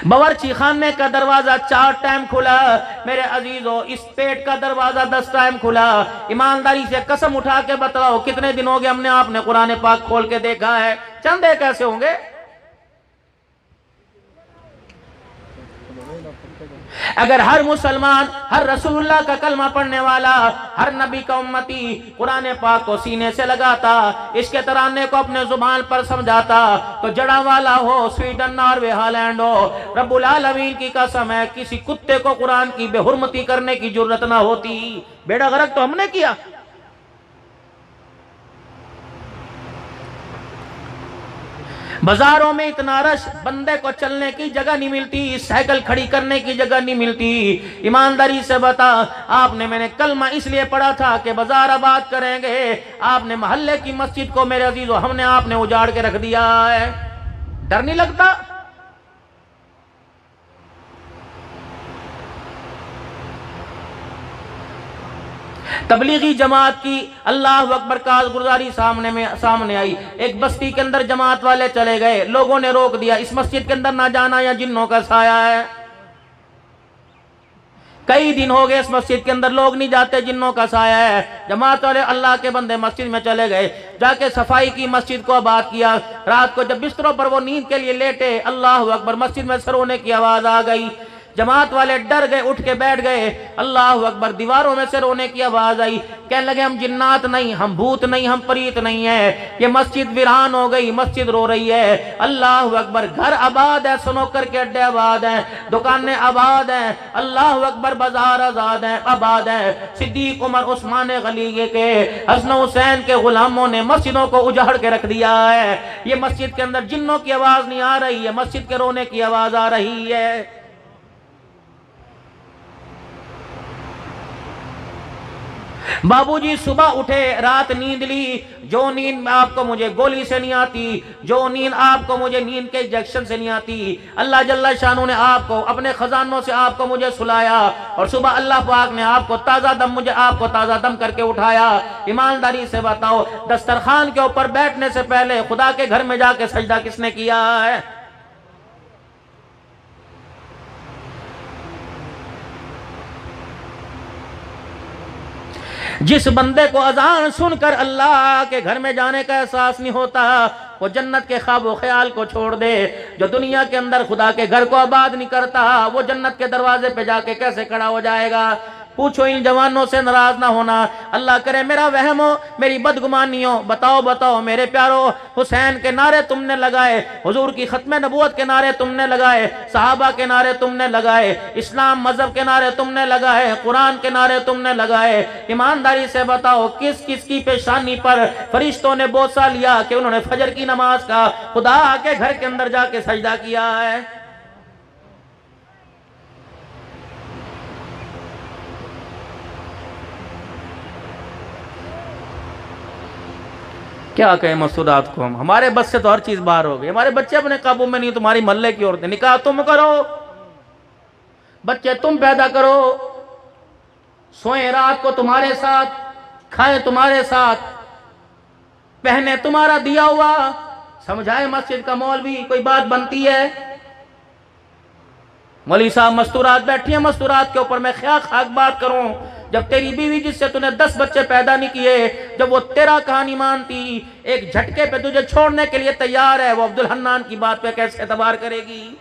बावर्ची खाने का दरवाजा 4 टाइम खुला। मेरे अजीजों, इस पेट का दरवाजा 10 टाइम खुला। ईमानदारी से कसम उठा के बताओ, कितने दिन हो गए हमने आपने कुरान पाक खोल के देखा है? चंद एक कैसे होंगे? अगर हर मुसलमान, हर रसूलुल्लाह का कलमा पढ़ने वाला, हर नबी का उम्मती कुरान पाक को सीने से लगाता, इसके तराने को अपने जुबान पर समझाता, तो जड़ा वाला हो, स्वीडन, नॉर्वे, हॉलैंड हो, रब्बुल आलमीन की कसम है, किसी कुत्ते को कुरान की बेहुरमती करने की जरूरत ना होती। बेड़ा गर्क तो हमने किया। बाजारों में इतना रश, बंदे को चलने की जगह नहीं मिलती, साइकिल खड़ी करने की जगह नहीं मिलती। ईमानदारी से बता, आपने, मैंने कलमा इसलिए पढ़ा था कि बाजार आबाद करेंगे, आपने मोहल्ले की मस्जिद को मेरे अजीजों हमने आपने उजाड़ के रख दिया है। डर नहीं लगता? तबलीगी जमात की अल्लाह अकबर कारगुजारी सामने आई। एक बस्ती के अंदर जमात वाले चले गए, लोगों ने रोक दिया, इस मस्जिद के अंदर ना जाना, या जिन्नों का साया है। कई दिन हो गए इस मस्जिद के अंदर लोग नहीं जाते, जिन्नों का साया है। जमात वाले अल्लाह के बंदे मस्जिद में चले गए, जाके सफाई की, मस्जिद को आबाद किया। रात को जब बिस्तरों पर वो नींद के लिए लेटे, अल्लाह अकबर, मस्जिद में सर होने की आवाज आ गई। जमात वाले डर गए, उठ के बैठ गए। अल्लाह अकबर, दीवारों में से रोने की आवाज आई। कहने लगे, हम जिन्नात नहीं, हम भूत नहीं, हम परीत नहीं है, ये मस्जिद वीरान हो गई, मस्जिद रो रही है। अल्लाह अकबर, घर आबाद है, स्नोकर के अड्डे आबाद हैं, दुकानें आबाद हैं, अल्लाह अकबर, बाजार आजाद है, आबाद है। सिद्दीक उमर, उस्मान गनी के, हसन हुसैन के गुलामों ने मस्जिदों को उजाड़ के रख दिया है। ये मस्जिद के अंदर जिन्नों की आवाज नहीं आ रही है, मस्जिद के रोने की आवाज आ रही है। बाबूजी सुबह उठे, रात नींद ली, जो नींद आपको मुझे गोली से नहीं आती, जो नींद आपको मुझे नींद के इंजेक्शन से नहीं आती, अल्लाह जल्ला शानू ने आपको अपने खजानों से आपको मुझे सुलाया, और सुबह अल्लाह पाक ने आपको ताज़ा दम, मुझे आपको ताज़ा दम करके उठाया। ईमानदारी से बताओ, दस्तरखान के ऊपर बैठने से पहले खुदा के घर में जाके सजदा किसने किया है? जिस बंदे को अजान सुनकर अल्लाह के घर में जाने का एहसास नहीं होता, वो जन्नत के ख्वाब ख्याल को छोड़ दे। जो दुनिया के अंदर खुदा के घर को आबाद नहीं करता, वो जन्नत के दरवाजे पे जाके कैसे खड़ा हो जाएगा? पूछो इन जवानों से नाराज ना होना। अल्लाह करे मेरा वहम हो, मेरी बदगुमानी हो। बताओ बताओ मेरे प्यारो, हुसैन के नारे तुमने लगाए, हुजूर की खत्म नबूवत के नारे तुमने लगाए, सहाबा के नारे तुमने लगाए, इस्लाम मजहब के नारे तुमने लगाए, कुरान के नारे तुमने लगाए। ईमानदारी से बताओ, किस किस की पेशानी पर फरिश्तों ने बोसा लिया कि उन्होंने फजर की नमाज का खुदा के घर के अंदर जाके सजदा किया है? क्या कहें मसूदात को हम, हमारे बस से तो हर चीज बाहर हो गई। हमारे बच्चे अपने काबू में नहीं, तुम्हारी मोहल्ले की औरतें, निकाह तुम करो, बच्चे तुम पैदा करो, सोए रात को तुम्हारे साथ, खाए तुम्हारे साथ, पहने तुम्हारा दिया हुआ, समझाए मस्जिद का मौलवी, कोई बात बनती है? मौलवी साहब मस्तूरात बैठी है, मस्तूरात के ऊपर मैं क्या खाक बात करूं? जब तेरी बीवी जिससे तूने 10 बच्चे पैदा नहीं किए, जब वो तेरा कहानी मानती, एक झटके पे तुझे छोड़ने के लिए तैयार है, वो अब्दुल हन्नान की बात पे कैसे एतबार करेगी?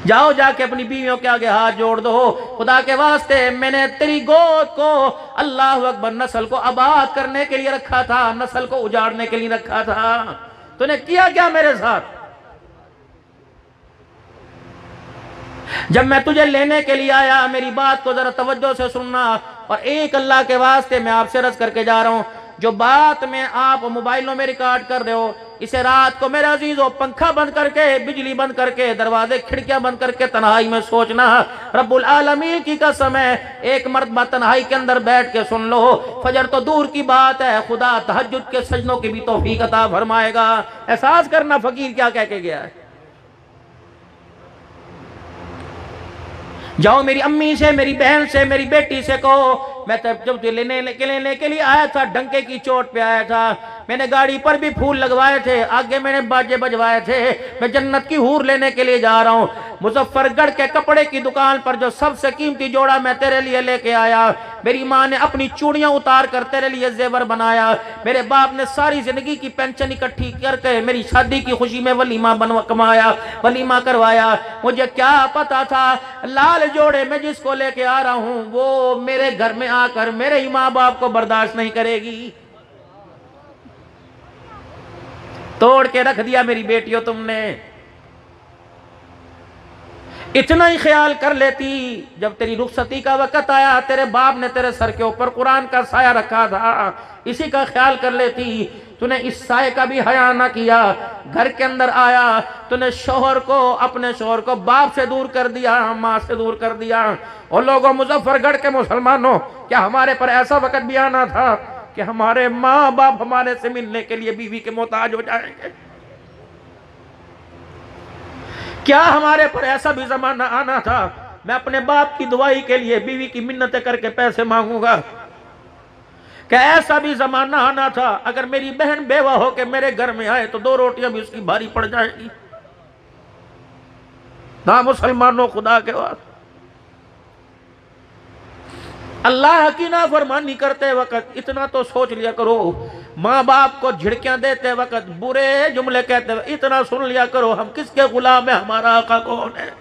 जाओ जाके अपनी बीवियों के आगे हाथ जोड़ दो, खुदा के वास्ते मैंने तेरी गोद को अल्लाह अकबर नस्ल को आबाद करने के लिए रखा था, नस्ल को उजाड़ने के लिए रखा था। तूने किया क्या मेरे साथ? जब मैं तुझे लेने के लिए आया, मेरी बात को जरा तवज्जो से सुनना, और एक अल्लाह के वास्ते मैं आपसे अर्ज करके जा रहा हूं, जो बात में आप मोबाइलों में रिकॉर्ड कर रहे हो, इसे रात को मेरे अजीजों पंखा बंद करके, बिजली बंद करके, दरवाजे खिड़कियां बंद करके तन्हाई में सोचना। रब्बुल आलमीन की कसम है, एक मर्तबा तन्हाई के अंदर बैठ के सुन लो, फजर तो दूर की बात है, खुदा तहज्जुद के सजनों की भी तौफीक अता फरमाएगा। एहसास करना फकीर क्या कह के गया है। जाओ मेरी अम्मी से, मेरी बहन से, मेरी बेटी से कहो, मैं जब लेने के लिए आया था, डंके की चोट पे आया था, मैंने गाड़ी पर भी फूल लगवाए थे, आगे मैंने बाजे बजवाए थे, मैं जन्नत की हूर लेने के लिए जा रहा हूँ। मुजफ्फरगढ़ के कपड़े की दुकान पर जो सबसे कीमती जोड़ा मैं तेरे लिए लेके आया, मेरी माँ ने अपनी चूड़ियां उतार कर तेरे लिए जेवर बनाया, मेरे बाप ने सारी जिंदगी की पेंशन इकट्ठी करके मेरी शादी की खुशी में वलीमा कमाया, वलीमा करवाया। मुझे क्या पता था लाल जोड़े में जिसको लेके आ रहा हूं वो मेरे घर में आकर मेरे ही माँ बाप को बर्दाश्त नहीं करेगी। तोड़ के रख दिया मेरी बेटियों तुमने। इतना ही ख्याल कर लेती, जब तेरी रुखसती का वक्त आया तेरे बाप ने तेरे सर के ऊपर कुरान का साया रखा था, इसी का ख्याल कर लेती। तूने इस साये का भी हया ना किया, घर के अंदर आया तूने शोहर को, अपने शोहर को बाप से दूर कर दिया, माँ से दूर कर दिया। और लोगों, मुजफ्फरगढ़ के मुसलमानों, क्या हमारे पर ऐसा वक्त भी आना था कि हमारे माँ बाप हमारे से मिलने के लिए बीवी के मोहताज हो जाएंगे? क्या हमारे पर ऐसा भी जमाना आना था मैं अपने बाप की दुआई के लिए बीवी की मिन्नतें करके पैसे मांगूंगा? क्या ऐसा भी जमाना आना था अगर मेरी बहन बेवा होकर मेरे घर में आए तो 2 रोटियां भी उसकी भारी पड़ जाएगी? ना मुसलमानों, खुदा के वास्ते अल्लाह की नाफरमानी करते वक्त इतना तो सोच लिया करो, माँ बाप को झिड़कियां देते वक्त, बुरे जुमले कहते वक्त इतना सुन लिया करो, हम किसके गुलाम है, हमारा आका कौन है।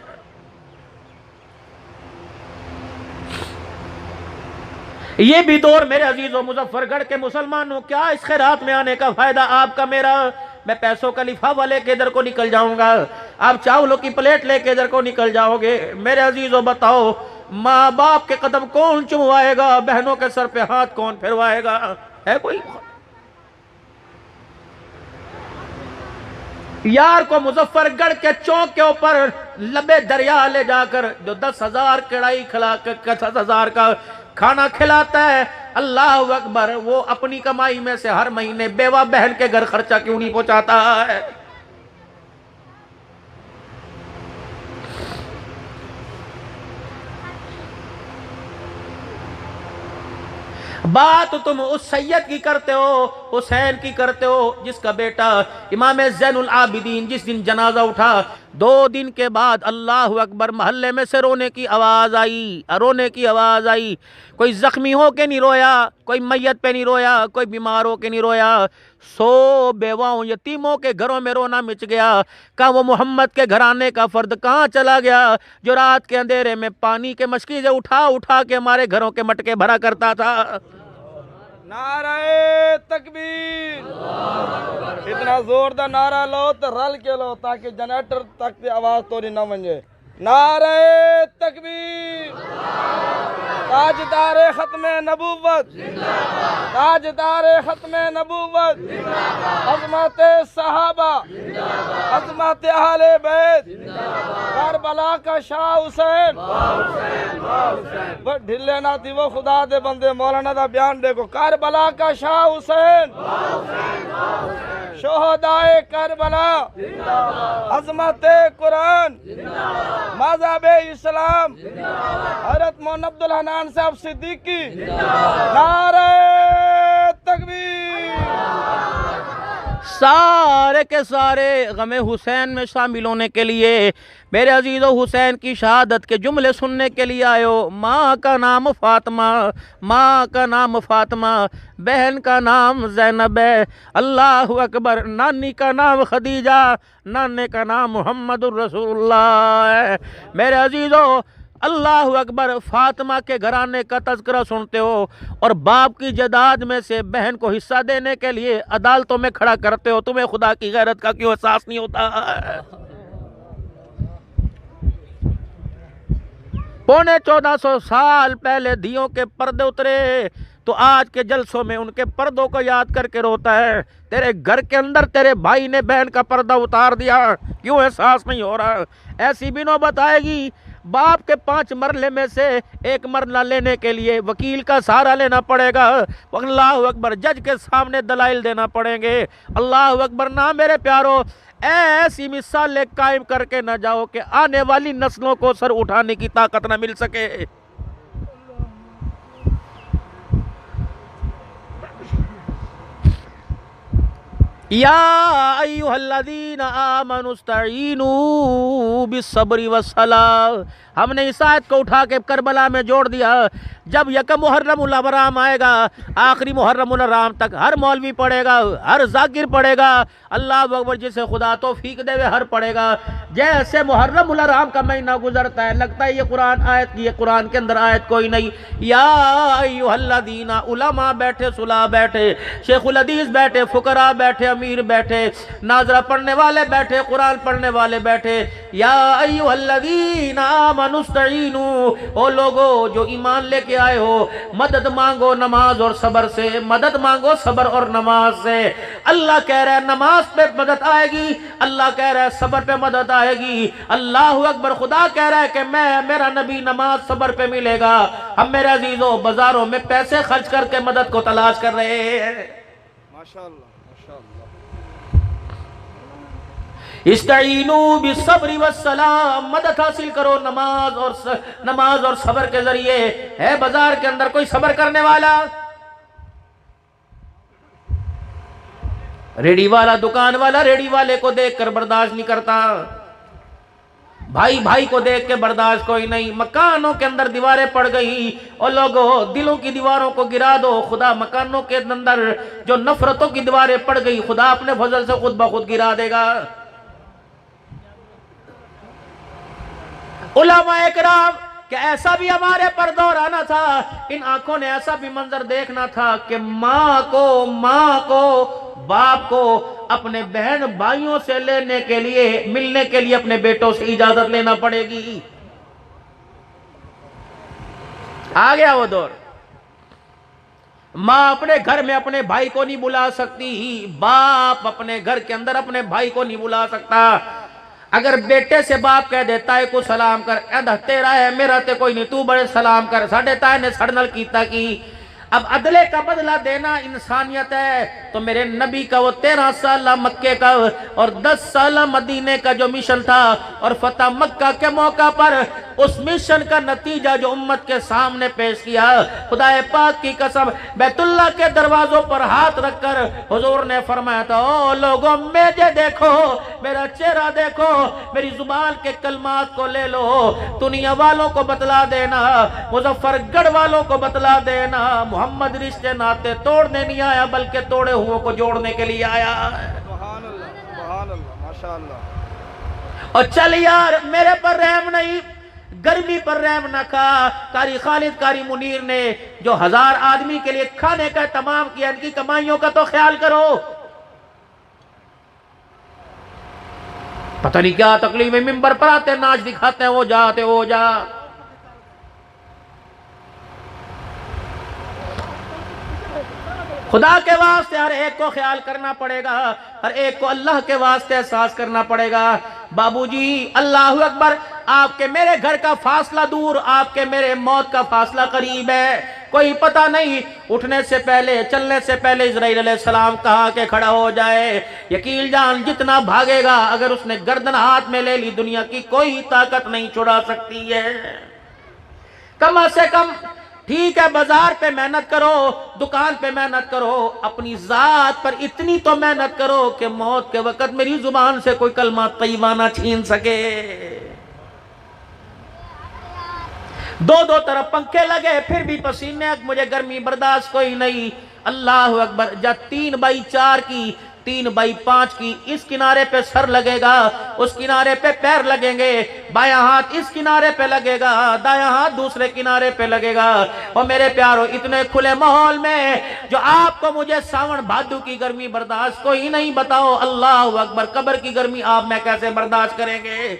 ये भी दौर मेरे अजीजों, मुजफ्फरगढ़ के मुसलमानों, क्या इस खैरात में आने का फायदा आपका मेरा? मैं पैसों का लिफाफा लेके इधर को निकल जाऊंगा, आप चावलों की प्लेट लेके इधर को निकल जाओगे। मेरे अजीजों बताओ, माँ बाप के कदम कौन चुमवाएगा? बहनों के सर पे हाथ कौन फिरवाएगा? है कोई? यार को मुजफ्फरगढ़ के चौक के ऊपर लबे दरिया ले जाकर जो 10,000 कढ़ाई खिला 10,000 का खाना खिलाता है, अल्लाह अकबर, वो अपनी कमाई में से हर महीने बेवा बहन के घर खर्चा क्यों नहीं पहुंचाता है? बात तुम उस सैयद की करते हो, हुसैन की करते हो, जिसका बेटा इमाम ज़ैनुल आबिदीन जिस दिन जनाजा उठा, 2 दिन के बाद अल्लाह अकबर मोहल्ले में से रोने की आवाज़ आई, रोने की आवाज़ आई। कोई जख्मी हो के नहीं रोया, कोई मैयत पे नहीं रोया, कोई बीमार हो के नहीं रोया, 100 बेवाओं यतीमों के घरों में रोना मिच गया। कहाँ वो मोहम्मद के घराने का फर्द कहाँ चला गया जो रात के अंधेरे में पानी के मशकीज़े उठा उठा के हमारे घरों के मटके भरा करता था? नारे तकबीर, इतना जोरदार नारा लो तो रल के लो ताकि जनरेटर तक आवाज तोड़ी न वंजे। नारे तकबीर, ताजदारे खत्मे नबूवत, ताजदारे खत्मे नबूवत, अज़मत सहाबा, अज़मत अहले बैत, करबला का शाह हुसैन, ढिले ना थी वो खुदा दे बंदे, मौलाना दा बयान देखो, करबला का शाह हुसैन, शोहदाए करबला, अज़मत कुरान, मज़हब इस्लाम, हज़रत मौलाना अब्दुल हन्नान साहब सिद्दीकी, नारे तकबीर। सारे के सारे गमे हुसैन में शामिल होने के लिए, मेरे अजीज़ों, हुसैन की शहादत के जुमले सुनने के लिए आयो। माँ का नाम फातिमा, माँ का नाम फातिमा, बहन का नाम ज़ैनब है, अल्लाह अकबर, नानी का नाम खदीजा, नाने का नाम मुहम्मदुर रसूलुल्लाह है। मेरे अजीज़ों, अल्लाह अकबर, फातिमा के घराने का तज़किरा सुनते हो और बाप की जायदाद में से बहन को हिस्सा देने के लिए अदालतों में खड़ा करते हो, तुम्हें खुदा की गैरत का क्यों एहसास नहीं होता? 1450 साल पहले दियों के पर्दे उतरे तो आज के जलसों में उनके पर्दों को याद करके रोता है। तेरे घर के अंदर तेरे भाई ने बहन का पर्दा उतार दिया, क्यों एहसास नहीं हो रहा? ऐसी भी नौबत आएगी, बाप के 5 मरले में से 1 मरला लेने के लिए वकील का सहारा लेना पड़ेगा। अल्लाह अकबर, जज के सामने दलाइल देना पड़ेंगे। अल्लाह अकबर। ना मेरे प्यारो, ऐसी मिसालें कायम करके ना जाओ कि आने वाली नस्लों को सर उठाने की ताकत ना मिल सके। या अय्युहल्लज़ीना आमनुस्तईनू बिस्सब्रि वस्सलाह। हमने इस आयत को उठा के करबला में जोड़ दिया। जब यकम मुहर्रमुल अबराम आएगा, आखिरी मुहर्रमुल अबराम तक हर मौलवी पढ़ेगा, हर जाकिर पढ़ेगा, अल्लाह अकबर जिसे खुदा तौफीक देवे हर पढ़ेगा। जैसे मुहर्रमुल अबराम का महीना गुजरता है, लगता है ये कुरान आयत की, ये कुरान के अंदर आयत कोई नहीं। या अय्युहल्लज़ीना, उलमा बैठे, सुला बैठे, शेखुल हदीस बैठे, फुकरा बैठे, अमीर बैठे, नाजरा पढ़ने वाले बैठे, कुरान पढ़ने वाले बैठे। या अय्युहल्लज़ीना आमनुस्तईनू, ओ लोगो जो ईमान लेके आए हो, मदद मांगो नमाज और सबर से, मदद मांगो सबर और नमाज से। अल्लाह कह रहा है नमाज पे मदद आएगी, अल्लाह कह रहा है सबर पे मदद आएगी। अल्लाह अकबर। खुदा कह रहा है कि मैं, मेरा नबी नमाज सबर पे मिलेगा। हम मेरे अजीजों बाजारों में पैसे खर्च करके मदद को तलाश कर रहे हैं। माशाअल्लाह माशाअल्लाह। इस्ताईनू बिस्सब्रि वस्सलाह, मदद हासिल करो नमाज और सबर के जरिए। है बाजार के अंदर कोई सबर करने वाला? रेडी वाला, दुकान वाला रेडी वाले को देखकर बर्दाश्त नहीं करता, भाई भाई को देख के बर्दाश्त कोई नहीं। मकानों के अंदर दीवारें पड़ गई, और लोगों दिलों की दीवारों को गिरा दो। खुदा मकानों के अंदर जो नफरतों की दीवारें पड़ गई, खुदा अपने फजल से खुद ब खुद गिरा देगा। उलमा इकराम कि ऐसा भी हमारे पर दौर आना था, इन आंखों ने ऐसा भी मंजर देखना था कि माँ को बाप को अपने बहन भाइयों से लेने के लिए, मिलने के लिए अपने बेटों से इजाजत लेना पड़ेगी। आ गया वो दौर। माँ अपने घर में अपने भाई को नहीं बुला सकती, बाप अपने घर के अंदर अपने भाई को नहीं बुला सकता। अगर बेटे से बाप कह देता है को सलाम कर, तेरा है मेरा ते कोई नहीं, तू बड़े सलाम कर, साढ़े ताए ने सड़नल कीता की। अब अदले का बदला देना इंसानियत है। तो मेरे नबी का वो 13 साल मक्के का और 10 साल मदीने का जो मिशन था, और फतह मक्का के मौका पर उस मिशन का नतीजा जो उम्मत के सामने पेश किया, खुदाए पाक की कसम, बैतुल्लाह के दरवाजों पर हाथ रखकर हुजूर ने फरमाया था, ओ लोगों मेजे देखो, मेरा चेहरा देखो, मेरी जुबान के कलमात को ले लो, दुनिया वालों को बतला देना, मुजफ्फरगढ़ वालों को बतला देना, मोहम्मद रिश्ते नाते तोड़ने नहीं आया बल्कि तोड़े हुओं को जोड़ने के लिए आया। सुभान अल्लाह, सुभान अल्लाह, माशाअल्लाह। और चल यार मेरे पर रहम नहीं, गर्मी पर रहम न खा। कारी खालिद, कारी मुनीर ने जो 1000 आदमी के लिए खाने का तमाम किया, इनकी कमाइयों का तो ख्याल करो। पता नहीं क्या तकलीफ में मिंबर पर आते नाच दिखाते हैं, वो जाते वो जा। खुदा के वास्ते हर एक को ख्याल करना पड़ेगा, हर एक को अल्लाह के वास्ते एहसास करना पड़ेगा। बाबूजी अल्लाह अकबर, आपके मेरे घर का फासला दूर, आपके मेरे मौत का फासला करीब है। कोई पता नहीं उठने से पहले, चलने से पहले इजराइल अलैहिस्सलाम कहाँ के खड़ा हो जाए। यकील जान जितना भागेगा, अगर उसने गर्दन हाथ में ले ली, दुनिया की कोई ताकत नहीं छुड़ा सकती है। कम से कम ठीक है, बाजार पे मेहनत करो, दुकान पे मेहनत करो, अपनी जात पर इतनी तो मेहनत करो कि मौत के वक्त मेरी जुबान से कोई कलमा तय्यबा ना छीन सके। दो तरफ पंखे लगे फिर भी पसीने, मुझे गर्मी बर्दाश्त कोई नहीं। अल्लाह अकबर। जब 3x4 की, 3x5 की, इस किनारे पे सर लगेगा, उस किनारे पे पैर लगेंगे, बायां हाथ इस किनारे पे लगेगा, दायां हाथ दूसरे किनारे पे लगेगा। और मेरे प्यारों, इतने खुले माहौल में जो आपको मुझे सावन भादु की गर्मी बर्दाश्त कोई नहीं, बताओ अल्लाह अकबर, कब्र की गर्मी आप मैं कैसे बर्दाश्त करेंगे?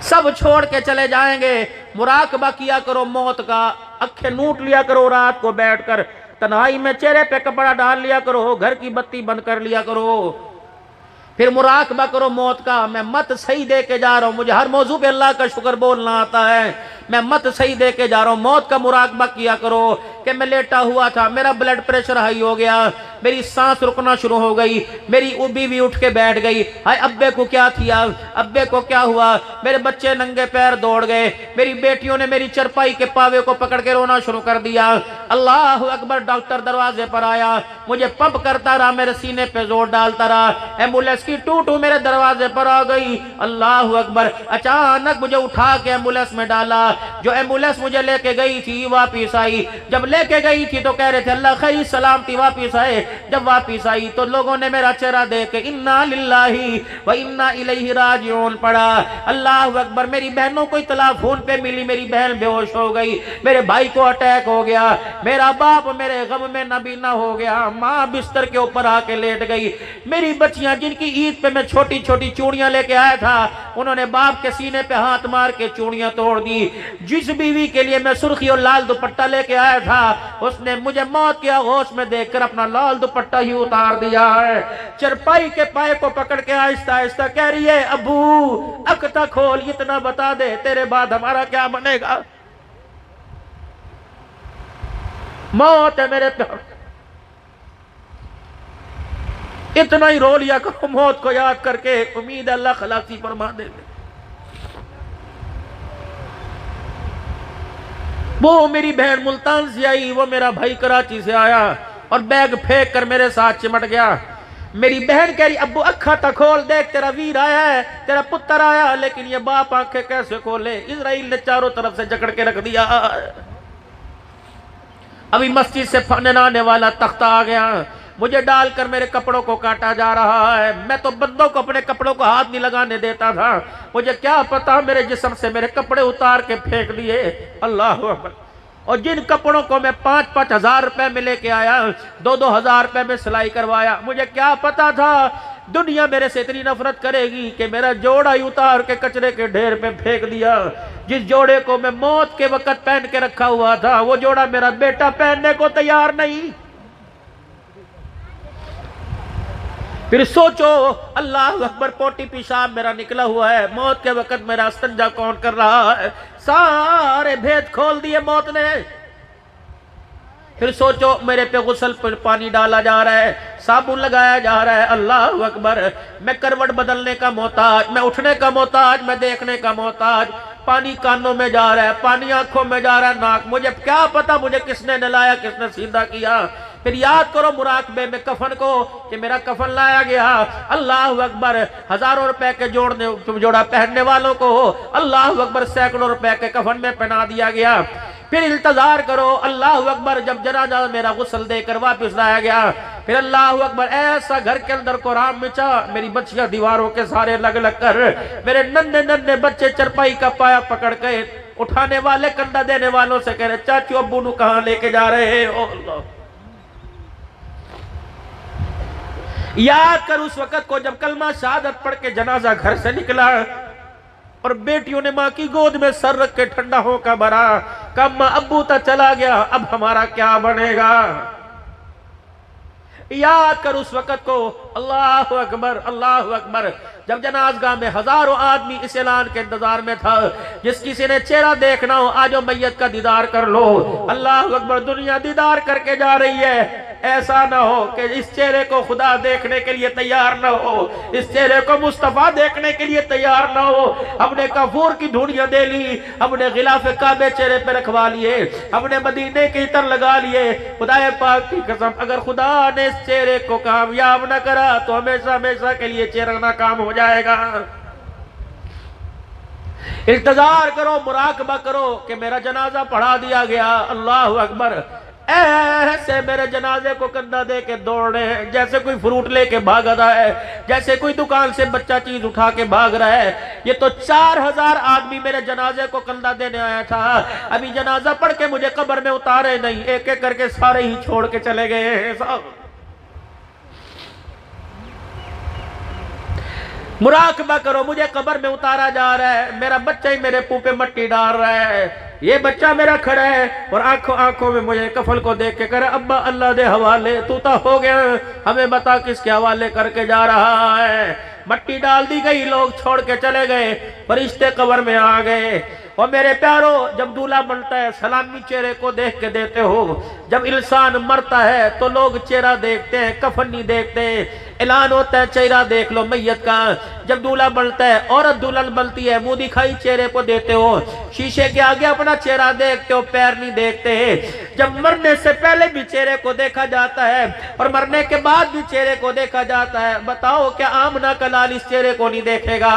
सब छोड़ के चले जाएंगे। मुराकबा किया करो मौत का, अखें नूट लिया करो रात को बैठकर, तन्हाई में चेहरे पे कपड़ा डाल लिया करो, घर की बत्ती बंद कर लिया करो, फिर मुराकबा करो मौत का। मैं मत सही दे के जा रहा हूं, मुझे हर मौजू पे अल्लाह का शुक्र बोलना आता है। मैं मत सही दे के जा रहा हूं, मौत का मुराकबा किया करो कि मैं लेटा हुआ था, मेरा ब्लड प्रेशर हाई हो गया, मेरी सांस रुकना शुरू हो गई, मेरी बीवी उठ के बैठ गई, हाय अब्बे को क्या किया, अब्बे को क्या हुआ, मेरे बच्चे नंगे पैर दौड़ गए, मेरी बेटियों ने मेरी चरपाई के पावे को पकड़ के रोना शुरू कर दिया। अल्लाह अकबर। डॉक्टर दरवाजे पर आया, मुझे पंप करता रहा, मेरे सीने पे जोर डालता रहा, एम्बुलेंस की टू मेरे दरवाजे पर आ गई। अल्लाह अकबर। अचानक मुझे उठा के एम्बुलेंस में डाला, जो एम्बुलेंस मुझे लेके गई थी वापिस आई। जब लेके गई थी तो कह रहे थे अल्लाह खैर सलामती वापिस आए। जब वापिस आई तो लोगों ने मेरा चेहरा देख के इन्ना लिल्लाही व इन्ना इलैहि राजिऊन पढ़ा। अल्लाह अकबर। मेरी बहनों को इतला फोन पे मिली, मेरी बहन बेहोश हो गई, मेरे भाई को अटैक हो गया, मेरा बाप मेरे गम में नबीना हो गया, माँ बिस्तर के ऊपर आके लेट गई, मेरी बच्चियां जिनकी ईद पे मैं छोटी छोटी चूड़ियां लेके आया था उन्होंने बाप के सीने पे हाथ मार के चूड़ियां तोड़ दी। जिस बीवी के लिए मैं सुर्खी और लाल दुपट्टा लेके आया था उसने मुझे मौत के आगोश में देखकर अपना लाल दुपट्टा ही उतार दिया है। चरपाई के पाए को पकड़ के आहिस्ता आहिस्ता कह रही है अबू अक्ता खोल, इतना बता दे तेरे बाद हमारा क्या बनेगा। मौत है मेरे प्यार, इतना ही रो लिया करो मौत को याद करके, उम्मीद अल्लाह खलासी फरमा देंगे। वो मेरी बहन मुल्तान से आई, वो मेरा भाई कराची से आया और बैग फेंक कर मेरे साथ चिमट गया। मेरी बहन कह रही अब्बू अखा तक खोल, देख तेरा वीर आया है, तेरा पुत्र आया, लेकिन ये बाप आंखें कैसे खोले, इजराइल ने चारों तरफ से जकड़ के रख दिया। अभी मस्जिद से फननाने वाला तख्ता आ गया, मुझे डालकर मेरे कपड़ों को काटा जा रहा है। मैं तो बंदों को अपने कपड़ों को हाथ नहीं लगाने देता था, मुझे क्या पता मेरे जिस्म से मेरे कपड़े उतार के फेंक दिए। अल्लाह अकबर। और जिन कपड़ों को मैं 5-5 हजार रुपए में लेके आया, 2-2 हजार रुपए में सिलाई करवाया, मुझे क्या पता था दुनिया मेरे से इतनी नफरत करेगी कि मेरा जोड़ा ही उतार के कचरे के ढेर पे फेंक दिया। जिस जोड़े को मैं मौत के वक्त पहन के रखा हुआ था वो जोड़ा मेरा बेटा पहनने को तैयार नहीं। फिर सोचो अल्लाह अकबर, पोटी पेशाब मेरा निकला हुआ है, मौत के वक्त मेरा संजा कौन कर रहा है, सारे भेद खोल दिए मौत ने। फिर सोचो मेरे पे गुस्ल पर पानी डाला जा रहा है, साबुन लगाया जा रहा है। अल्लाह अकबर। मैं करवट बदलने का मोहताज, मैं उठने का मोहताज, मैं देखने का मोहताज। पानी कानों में जा रहा है, पानी आंखों में जा रहा है, नाक, मुझे क्या पता मुझे किसने नहलाया किसने सीधा किया। फिर याद करो मुराकबे में कफन को कि मेरा कफन लाया गया। अल्लाह अकबर। हजारों रुपए के जोड़ा पहनने वालों को अल्लाह अकबर सैकड़ों रुपए के कफन में पहना दिया गया। फिर इंतजार करो अल्लाह अकबर, जब जनाजा मेरा गुस्ल देकर वापस लाया गया, फिर अल्लाह अकबर ऐसा घर के अंदर कोराम मिचा, मेरी बच्चियां दीवारों के सारे अलग अलग कर, मेरे नन्हे नन्हे बच्चे चरपाई का पाया पकड़ के उठाने वाले कंधा देने वालों से कह रहे चाचू अब्बू नु कहां लेके जा रहे हो। याद कर उस वक्त को जब कलमा शहादत पढ़ के जनाजा घर से निकला और बेटियों ने माँ की गोद में सर रख के ठंडा होकर भरा, कब माँ अब्बू तक चला गया, अब हमारा क्या बनेगा। याद कर उस वक्त को। अल्लाह अकबर अल्लाह अकबर। जब जनाजगाह में हजारों आदमी इस ऐलान के इंतजार में था, जिस किसी ने चेहरा देखना हो आज मैयत का दीदार कर लो। अल्लाह अकबर। दुनिया दीदार करके जा रही है, ऐसा ना हो कि इस चेहरे को खुदा देखने के लिए तैयार ना हो, इस चेहरे को मुस्तफा देखने के लिए तैयार ना हो। हमने काफूर की धूड़ियां दे ली, हमने गिलाफ काबे चेहरे पे रखवा लिए, हमने मदीने के इतर लगा लिए। खुदा पाक की कसम, अगर खुदा ने इस चेहरे को कामयाब न करा तो हमेशा हमेशा के लिए चेहरा नाकाम हो जाएगा। इंतजार करो, मुराकबा करो कि मेरा जनाजा पढ़ा दिया गया। अल्लाह अकबर। ऐसे मेरे जनाजे को कंधा दे के दौड़े हैं जैसे कोई फ्रूट लेके भाग रहा है, जैसे कोई दुकान से बच्चा चीज उठा के भाग रहा है। ये तो 4000 आदमी मेरे जनाजे को कंधा देने आया था, अभी जनाजा पढ़ के मुझे कब्र में उतारे नहीं, एक एक करके सारे ही छोड़ के चले गए हैं साहब। मुराकबा करो, मुझे कब्र में उतारा जा रहा है, मेरा बच्चा ही मेरे मुंह पे मट्टी डाल रहा है। ये बच्चा मेरा खड़ा है और आंखों आंखों में मुझे कफल को देख के करे अब्बा अल्लाह दे हवाले, तू तो हो गया, हमें बता किसके हवाले करके जा रहा है। मट्टी डाल दी गई, लोग छोड़ के चले गए, फरिश्ते कब्र में आ गए और मेरे प्यारो, जब दूल्हा बनता है सलामी चेहरे को देख के देते हो। जब इंसान मरता है तो लोग चेहरा देखते हैं, कफन नहीं देखते। ऐलान होता है चेहरा देख लो मैयत का। जब दूल्हा बनता है, औरत दुल्हन बनती है, मुंह दिखाई चेहरे को देते हो, शीशे के आगे अपना चेहरा देखते हो, पैर नहीं देखते। जब मरने से पहले भी चेहरे को देखा जाता है और मरने के बाद भी चेहरे को देखा जाता है। बताओ क्या आमना का लाल इस चेहरे को नहीं देखेगा?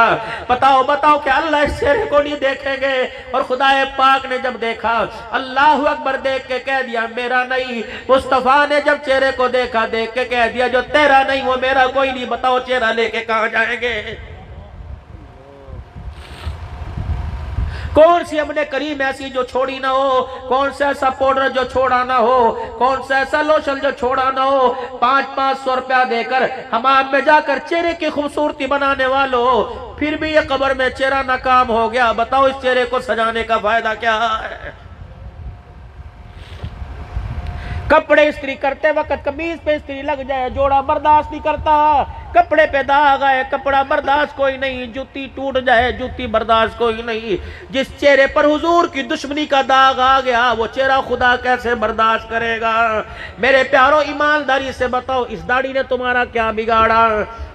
बताओ बताओ क्या अल्लाह इस चेहरे को नहीं देखेंगे? और खुदाए पाक ने जब देखा, अल्लाह अकबर देख के कह दिया मेरा नहीं। मुस्तफा ने जब चेहरे को देखा, देख के कह दिया जो तेरा नहीं वो मेरा कोई नहीं। बताओ चेहरा लेके कहां जाएंगे? कौन सी हमने करीम ऐसी जो छोड़ी ना हो? कौन सा ऐसा पाउडर जो छोड़ा ना हो? कौन सा ऐसा लोशन जो छोड़ा ना हो? 500-500 रुपया देकर हमाम में जाकर चेहरे की खूबसूरती बनाने वालों, फिर भी ये कब्र में चेहरा नाकाम हो गया। बताओ इस चेहरे को सजाने का फायदा क्या है? कपड़े इस्त्री करते वक्त कमीज पे इस्त्री लग जाए, जोड़ा बर्दाश्त नहीं करता। कपड़े पे दाग आए, कपड़ा बर्दाश्त कोई नहीं। जूती टूट जाए, जूती बर्दाश्त कोई नहीं। जिस चेहरे पर हुजूर की दुश्मनी का दाग आ गया, वो चेहरा खुदा कैसे बर्दाश्त करेगा? मेरे प्यारो, ईमानदारी से बताओ इस दाढ़ी ने तुम्हारा क्या बिगाड़ा?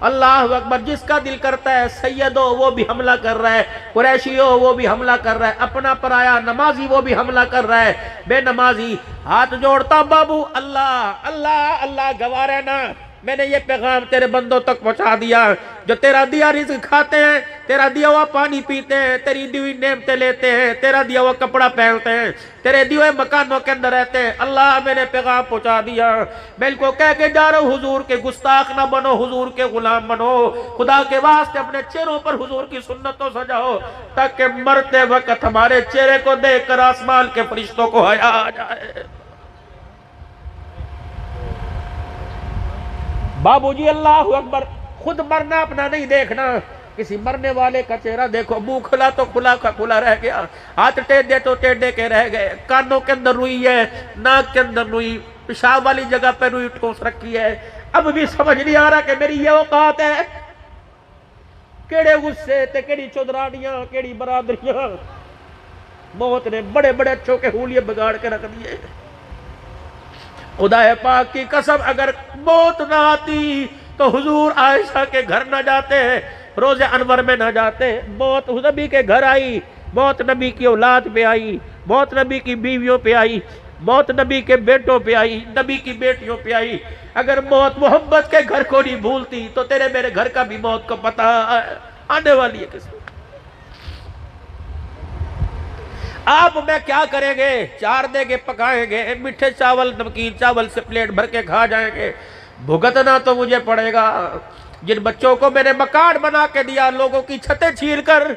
अल्लाह अकबर। जिसका दिल करता है सैयद हो वो भी हमला कर रहा है, कुरैशी हो वो भी हमला कर रहा है, अपना पराया नमाजी वो भी हमला कर रहा है। बेनमाजी हाथ जोड़ता बाबू, अल्लाह अल्लाह अल्लाह, गवार है ना मैंने ये पैगाम तेरे बंदों तक पहुंचा दिया। जो तेरा दिया रिज़्क़ खाते हैं, तेरा दिया हुआ पानी पीते हैं, तेरी दी हुई नेमतें लेते हैं, तेरा दिया हुआ कपड़ा पहनते हैं, तेरे दिए हुए मकानों के अंदर रहते हैं। अल्लाह मैंने पैगाम पहुंचा दिया। मैं इनको कह के जा रहा हूँ हुजूर के गुस्ताख ना बनो, हुजूर के गुलाम बनो। खुदा के वास्ते अपने चेहरों पर हुजूर की सुन्नतों सजाओ, ताकि मरते वक्त हमारे चेहरे को देखकर आसमान के फरिश्तों को हया आ जाए। बाबूजी अल्लाह अकबर। खुद मरना अपना नहीं देखना, किसी मरने वाले का चेहरा देखो। मुंह खुला तो खुला का खुला रह गया, हाथ टेढ़े तो टेढ़े के रह गए, कानों के अंदर रुई है, नाक के अंदर रुई, पेशाब वाली जगह पे रुई ठोस रखी है। अब भी समझ नहीं आ रहा कि मेरी ये औकात है। केड़े गुस्से ते केड़ी चौधरानियां, केड़ी बरादरियां। मौत ने बड़े बड़े अच्छों के हुलिये बिगाड़ के रख दिए। खुदा पाक की कसम, अगर मौत ना आती तो हुजूर आयशा के घर ना जाते, रोजे अनवर में ना जाते। मौत नबी के घर आई, मौत नबी की औलाद पे आई, मौत नबी की बीवियों पे आई, मौत नबी के बेटों पे आई, नबी की बेटियों पे आई। अगर मौत मोहब्बत के घर को नहीं भूलती तो तेरे मेरे घर का भी मौत को पता आने वाली है किसी। आप मैं क्या करेंगे? चार देंगे, पकाएंगे, मीठे चावल नमकीन चावल से प्लेट भर के खा जाएंगे। भुगतना तो मुझे पड़ेगा। जिन बच्चों को मैंने मकान बना के दिया, लोगों की छतें छीन कर,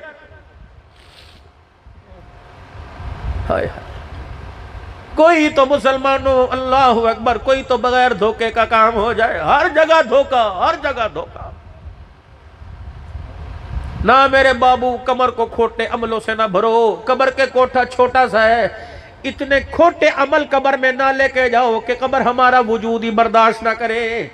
हाय हाय। कोई तो मुसलमानों अल्लाह अकबर, कोई तो बगैर धोखे का काम हो जाए। हर जगह धोखा, हर जगह धोखा। ना मेरे बाबू कमर को खोटे अमलों से ना भरो। कब्र के कोठा छोटा सा है, इतने खोटे अमल कब्र में ना लेके जाओ कि कब्र हमारा वजूद ही बर्दाश्त ना करे।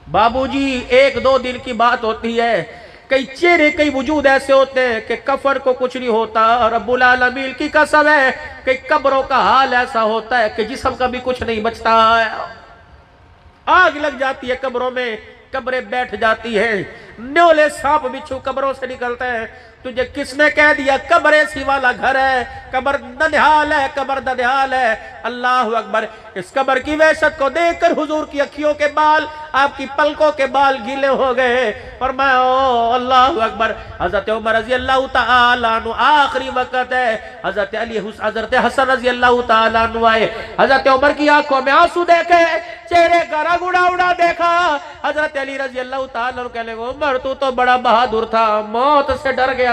बाबूजी 1-2 दिन की बात होती है। कई चेहरे, कई वजूद ऐसे होते हैं कि कफन को कुछ नहीं होता। रब्बुल आलमीन की कसम है कि कब्रों का हाल ऐसा होता है कि जिस्म का भी कुछ नहीं बचता। आग लग जाती है कब्रों में, कब्रें बैठ जाती है, न्योले सांप बिच्छू कब्रों से निकलते हैं। तुझे किसने कह दिया कब्र ऐसी वाला घर है? कब्र दनिहाल है, कब्र दनिहाल है। अल्लाह अकबर। इस कब्र की वहशत को देखकर हुजूर की अखियों के बाल, आपकी पलकों के बाल गीले हो गए। और मैं अल्लाह अकबर। हजरत उमर रजी अल्लाह तआला अन्हु, आखिरी वक्त है, हजरत अली हजरत हसन रजी अल्लाह तआला अन्हु आए। हजरत उमर की आंखों में आंसू देखे, चेहरे का रंग उड़ा उड़ा देखा। हजरत अली रजी अल्लाह तआला अन्हु कहने लगे उमर तू तो बड़ा बहादुर था, मौत से डर गया,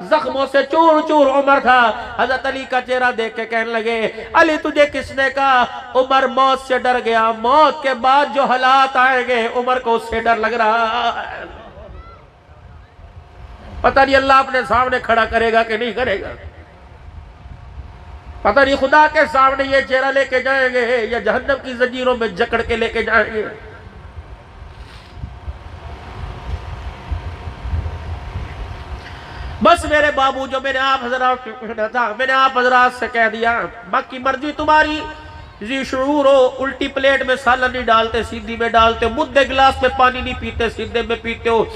जख्मों से चूर चूर उमर था। हजरत अली का चेहरा देख के कहने लगे अली तुझे किसने कहा? उमर मौत से डर गया, मौत के बाद जो हालात आएंगे उमर को उससे डर लग रहा है। पता नहीं अल्लाह अपने सामने खड़ा करेगा कि नहीं करेगा। पता नहीं खुदा के सामने ये चेहरा लेके जाएंगे या जहन्नम की जंजीरों में जकड़ के लेके जाएंगे। बस मेरे बाबू जो मैंने आप हजरात से कहना था मैंने आप हजरात से कह दिया, बाकी मर्जी तुम्हारी। जी शूर हो, उल्टी प्लेट में सालन नहीं डालते, सीधी में डालते हो, मुद्दे गिलास में पानी नहीं पीते, सीधे में पीते हो,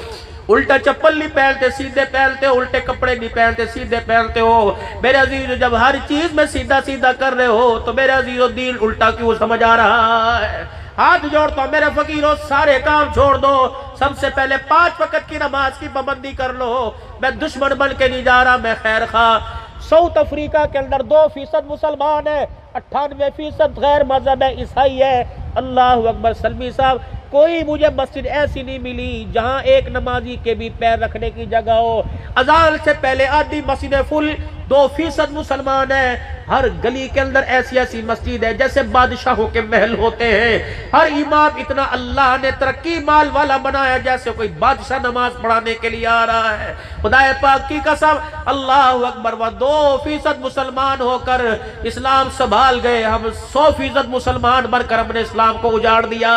उल्टा चप्पल नहीं पहनते, सीधे पहनते हो, उल्टे कपड़े नहीं पहनते, सीधे पहनते हो। मेरे अजीज, जब हर चीज में सीधा सीधा कर रहे हो तो मेरे अजीजों दीन उल्टा क्यों समझ आ रहा है? हाथ जोड़ता हूं मेरे फकीरों, सारे काम छोड़ दो, सबसे पहले 5 वक्त की नमाज की पाबंदी कर लो। मैं दुश्मन बन के नहीं जा रहा, मैं खैर खा। साउथ अफ्रीका के अंदर 2% मुसलमान है, 98% गैर मजहब है, ईसाई है। अल्लाह अकबर। सलमी साहब, कोई मुझे मस्जिद ऐसी नहीं मिली जहां एक नमाजी के भी पैर रखने की जगह हो। अजान से पहले आधी मस्जिद फुल, 2% मुसलमान है। हर गली के अंदर ऐसी ऐसी मस्जिद है जैसे बादशाहों के महल होते हैं। हर इमाम इतना अल्लाह ने तरक्की माल वाला बनाया जैसे कोई बादशाह नमाज पढ़ाने के लिए आ रहा है। खुदाए पाक की कसम, अल्लाह अकबर। वह 2% मुसलमान होकर इस्लाम संभाल गए, हम 100% मुसलमान बनकर हमने इस्लाम को उजाड़ दिया।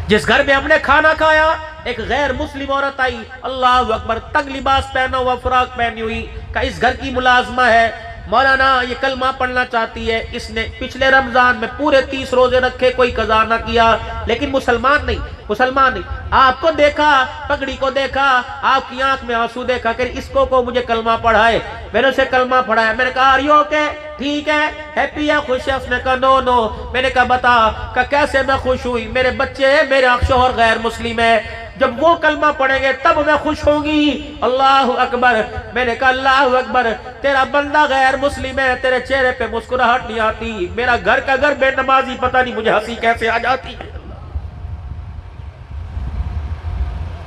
जिस घर में हमने खाना खाया, एक गैर मुस्लिम औरत आई, अल्लाह अकबर, तंग लिबास पहना हुआ, फ्रॉक पहनी हुई, का इस घर की मुलाजमा है, मौलाना ये कलमा पढ़ना चाहती है। इसने पिछले रमजान में पूरे 30 रोजे रखे, कोई कज़ा ना किया, लेकिन मुसलमान नहीं, मुसलमान नहीं। आपको देखा, पगड़ी को देखा, आपकी आंख में आंसू देखा कि इसको को मुझे कलमा पढ़ाए। मैंने उसे कलमा पढ़ाया। मैंने कहा आर यू ओके, ठीक है, हैप्पी है, खुश है? उसने कहा नो नो। मैंने कहा बता, का कैसे मैं खुश हुई? मेरे बच्चे हैं, मेरे शौहर गैर मुस्लिम है, जब वो कलमा पढ़ेंगे तब मैं खुश होंगी। अल्लाह अकबर। मैंने कहा अल्लाह अकबर, तेरा बंदा गैर मुस्लिम है, तेरे चेहरे पे मुस्कुराहट नहीं आती, मेरा घर का घर बेनमाजी, पता नहीं मुझे हंसी कैसे आ जाती है।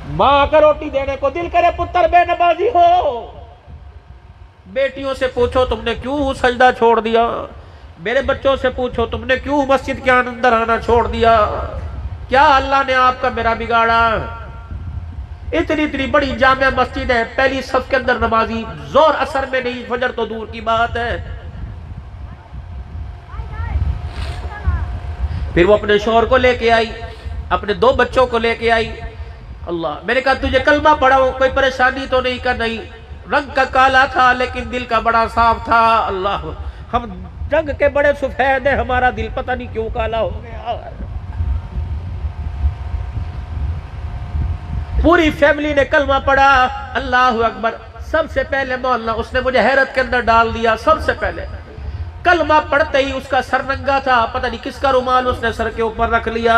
माँ का रोटी देने को दिल करे, पुत्र बेनमाजी हो। बेटियों से पूछो तुमने क्यों सजदा छोड़ दिया, मेरे बच्चों से पूछो तुमने क्यों मस्जिद के अंदर आना छोड़ दिया, क्या अल्लाह ने आपका मेरा बिगाड़ा? इतनी इतनी बड़ी जामिया मस्जिद है, पहली सफ के अंदर नमाजी, जोर असर में नहीं, फजर तो दूर की बात है। फिर वो अपने शौहर को लेके आई, अपने 2 बच्चों को लेके आई। अल्लाह। मैंने कहा तुझे कलमा पढ़ाओ, कोई परेशानी तो नहीं? का नहीं, रंग का काला था लेकिन दिल का बड़ा साफ था। अल्लाह। हम रंग के बड़े सफेद है, हमारा दिल पता नहीं क्यों काला हो गया। पूरी फैमिली ने कलमा पढ़ा। अल्लाह अकबर। सबसे पहले मौलाना उसने मुझे हैरत के अंदर डाल दिया। सबसे पहले कलमा पढ़ते ही उसका सर नंगा था, पता नहीं किसका रुमाल उसने सर के ऊपर रख लिया।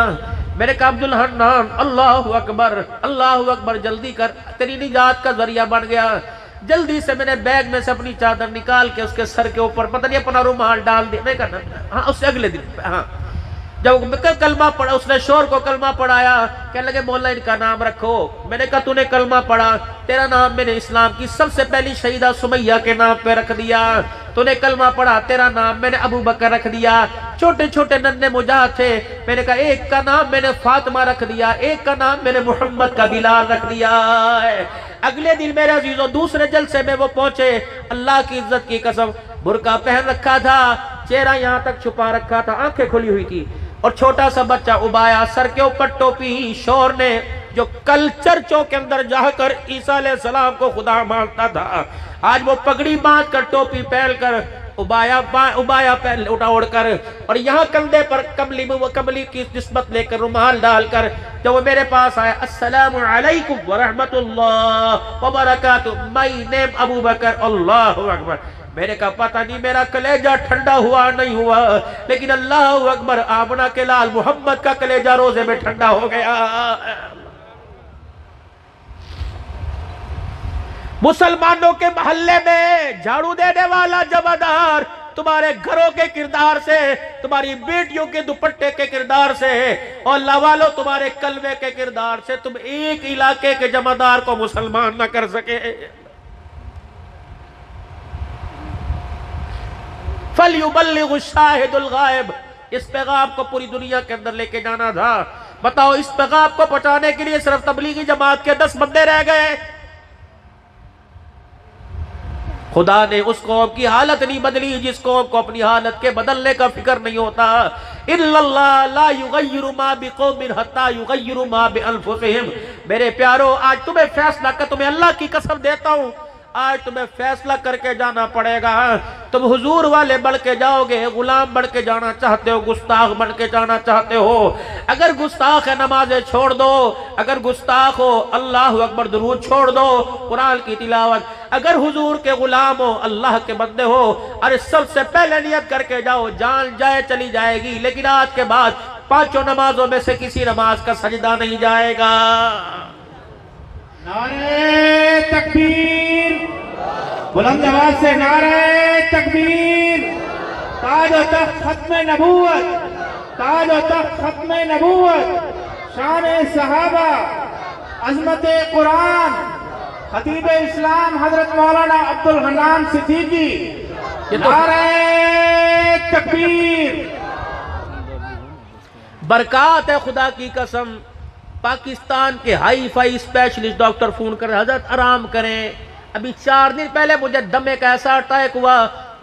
मैंने कहा अब्दुल हन्नान, अल्लाह अकबर, अल्लाह अकबर, जल्दी कर, तेरी निजात का जरिया बन गया। जल्दी से मैंने बैग में से अपनी चादर निकाल के उसके सर के ऊपर पता नहीं अपना रुमाल डाल दिया। मैं कहना हाँ, उससे अगले दिन हाँ, जब कलमा पढ़ा, उसने शोर को कलमा पढ़ाया, कहने लगे मौला इनका नाम रखो। मैंने कहा तूने कलमा पढ़ा, तेरा नाम मैंने इस्लाम की सबसे पहली शहीदा सुमैया के नाम पे रख दिया। तूने कलमा पढ़ा, तेरा नाम मैंने अबू बकर रख दिया। छोटे छोटे नन्हे मुजाहिद थे, मैंने कहा एक का नाम मैंने फातिमा रख दिया, एक का नाम मैंने मोहम्मद का बिलाल रख दिया। अगले दिन मेरे अजीजों दूसरे जलसे में वो पहुंचे, अल्लाह की इज्जत की कसम, बुर्का पहन रखा था, चेहरा यहाँ तक छुपा रखा था, आंखें खुली हुई थी, और छोटा सा बच्चा उबाया, सर के ऊपर टोपी। शौहर ने जो कल चर्चों के अंदर जाकर ईसा अलैहिस्सलाम को खुदा मानता था, आज वो पगड़ी बांध कर टोपी पहन कर उबाया पहन उठा उड़कर, और यहाँ कंधे पर कमली की निस्बत लेकर रुमाल डालकर जब वो मेरे पास आया, अस्सलामु अलैकुम व रहमतुल्लाह व बरकातुहू, माय नेम अबू बकर। अल्लाहु अकबर। मैंने कहा पता नहीं मेरा कलेजा ठंडा हुआ नहीं हुआ, लेकिन अल्लाह अकबर, आमना के लाल मोहम्मद का कलेजा रोजे में ठंडा हो गया। मुसलमानों के मोहल्ले में झाड़ू देने वाला जमादार तुम्हारे घरों के किरदार से, तुम्हारी बेटियों के दुपट्टे के किरदार से, और लावालो तुम्हारे कलमे के किरदार से तुम एक इलाके के जमादार को मुसलमान न कर सके। फलयुबल्लिगु शाहिदुल गायब। इस पैगाम को पूरी दुनिया के अंदर लेके जाना था। बताओ, इस पैगाम को पहुंचाने के लिए सिर्फ तबलीगी जमात के 10 बंदे रह गए। खुदा ने उस कौम की हालत नहीं बदली जिस कौम को अपनी हालत के बदलने का फिक्र नहीं होता। इल्लल्लाह ला युगय्यिरु मा बिकौमिन हत्ता युगय्यिरु मा बिअनफुसिहिम। मेरे प्यारो, आज तुम्हें फैसला कर, तुम्हें अल्लाह की कसम देता हूँ, आज तुम्हें फैसला करके जाना पड़ेगा। तुम हुजूर वाले बन के जाओगे, गुलाम बन के जाना चाहते हो, गुस्ताख बन के जाना चाहते हो। अगर गुस्ताख है नमाजें छोड़ दो, अगर गुस्ताख हो अल्लाह अकबर दुरूद छोड़ दो, कुरान की तिलावत। अगर हुजूर के गुलाम हो, अल्लाह के बंदे हो, अरे सबसे पहले नियत करके जाओ, जान जाए चली जाएगी, लेकिन आज के बाद पांचों नमाजों में से किसी नमाज का सजदा नहीं जाएगा। नारे तकबीर, बुलंद आवाज से नारे तकबीर। ताज और तख्त खत्म नबूवत, ताज और तख्त खत्म नबूवत, शान सहाबा, अजमत कुरान, खतीब इस्लाम हजरत मौलाना अब्दुल हन्नान सिद्दीकी। नारे तकबीर। बरकत है खुदा की कसम। पाकिस्तान के hi fi specialist doctor phone कर, हजरत आराम करें, अभी 4 दिन पहले मुझे दमे का ऐसा अटैक हुआ,